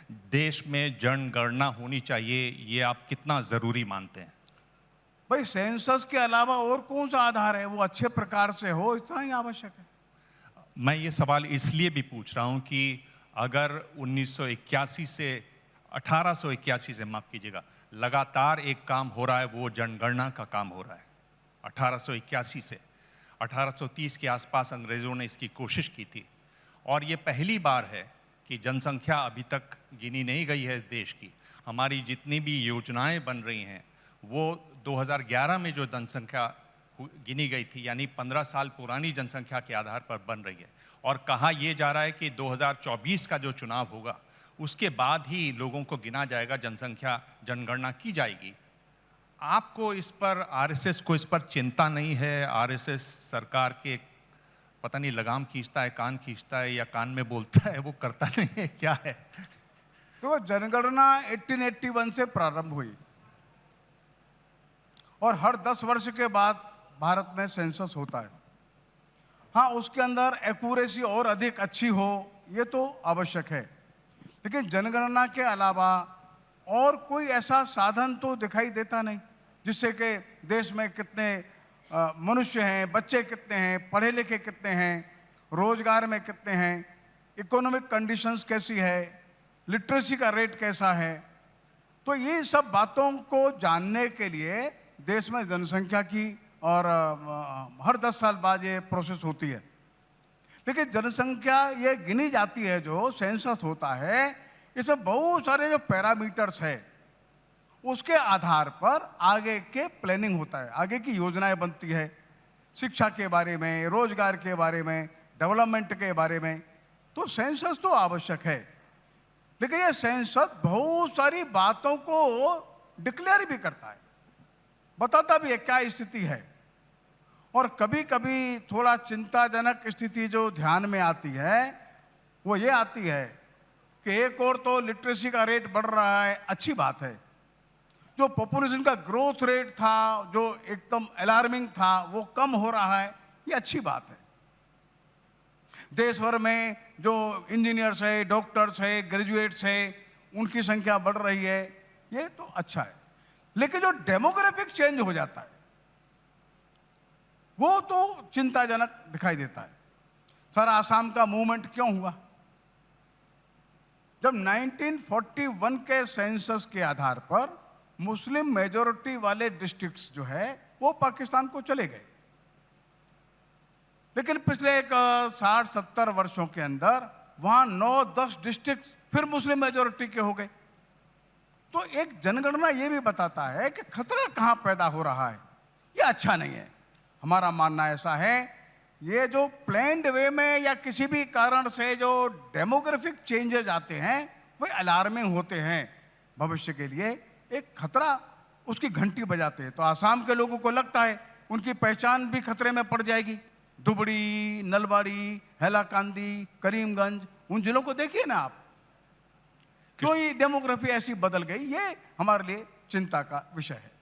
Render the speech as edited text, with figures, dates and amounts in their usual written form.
देश में जनगणना होनी चाहिए, ये आप कितना जरूरी मानते हैं? भाई सेंसस के अलावा और कौन सा आधार है? वो अच्छे प्रकार से हो, इतना ही आवश्यक है। मैं ये सवाल इसलिए भी पूछ रहा हूं कि अगर 1981 से 1881 से, माफ कीजिएगा, लगातार एक काम हो रहा है, वो जनगणना का काम हो रहा है। 1881 से 1830 के आसपास अंग्रेजों ने इसकी कोशिश की थी, और ये पहली बार है कि जनसंख्या अभी तक गिनी नहीं गई है इस देश की। हमारी जितनी भी योजनाएं बन रही हैं वो 2011 में जो जनसंख्या गिनी गई थी, यानी 15 साल पुरानी जनसंख्या के आधार पर बन रही है। और कहा यह जा रहा है कि 2024 का जो चुनाव होगा उसके बाद ही लोगों को गिना जाएगा, जनसंख्या जनगणना की जाएगी। आपको इस पर, आरएसएस को इस पर चिंता नहीं है? आरएसएस सरकार के पता नहीं लगाम खींचता है, कान खींचता है, या कान में बोलता है, वो करता नहीं है, क्या है? तो जनगणना 1881 से प्रारंभ हुई और हर 10 वर्ष के बाद भारत में सेंसस होता है। हाँ, उसके अंदर एक्यूरेसी और अधिक अच्छी हो, ये तो आवश्यक है, लेकिन जनगणना के अलावा और कोई ऐसा साधन तो दिखाई देता नहीं जिससे कि देश में कितने मनुष्य हैं, बच्चे कितने हैं, पढ़े लिखे कितने हैं, रोजगार में कितने हैं, इकोनॉमिक कंडीशंस कैसी है, लिटरेसी का रेट कैसा है। तो ये सब बातों को जानने के लिए देश में जनसंख्या की और हर 10 साल बाद ये प्रोसेस होती है। लेकिन जनसंख्या ये गिनी जाती है, जो सेंसस होता है, इसमें बहुत सारे जो पैरामीटर्स है उसके आधार पर आगे के प्लानिंग होता है, आगे की योजनाएं बनती है, शिक्षा के बारे में, रोजगार के बारे में, डेवलपमेंट के बारे में। तो सेंसस तो आवश्यक है, लेकिन ये सेंसस बहुत सारी बातों को डिक्लेयर भी करता है, बताता भी है क्या स्थिति है। और कभी कभी थोड़ा चिंताजनक स्थिति जो ध्यान में आती है वो ये आती है कि एक और तो लिटरेसी का रेट बढ़ रहा है, अच्छी बात है। जो पॉपुलेशन का ग्रोथ रेट था, जो एकदम अलार्मिंग था, वो कम हो रहा है, ये अच्छी बात है। देश भर में जो इंजीनियर्स है, डॉक्टर्स है, ग्रेजुएट्स है, उनकी संख्या बढ़ रही है, ये तो अच्छा है। लेकिन जो डेमोग्राफिक चेंज हो जाता है वो तो चिंताजनक दिखाई देता है। सर, आसाम का मूवमेंट क्यों हुआ? जब 1941 के सेंसस के आधार पर मुस्लिम मेजॉरिटी वाले डिस्ट्रिक्ट्स जो है वो पाकिस्तान को चले गए, लेकिन पिछले एक 60-70 वर्षों के अंदर वहां 9-10 डिस्ट्रिक्ट फिर मुस्लिम मेजॉरिटी के हो गए। तो एक जनगणना ये भी बताता है कि खतरा कहां पैदा हो रहा है, ये अच्छा नहीं है। हमारा मानना ऐसा है, ये जो प्लान्ड वे में या किसी भी कारण से जो डेमोग्राफिक चेंजेस आते हैं वो अलार्मिंग होते हैं, भविष्य के लिए एक खतरा, उसकी घंटी बजाते हैं। तो आसाम के लोगों को लगता है उनकी पहचान भी खतरे में पड़ जाएगी। धुबड़ी, नलबाड़ी, हैलाकांदी, करीमगंज, उन जिलों को देखिए ना आप, क्यों ये डेमोग्राफी ऐसी बदल गई, ये हमारे लिए चिंता का विषय है।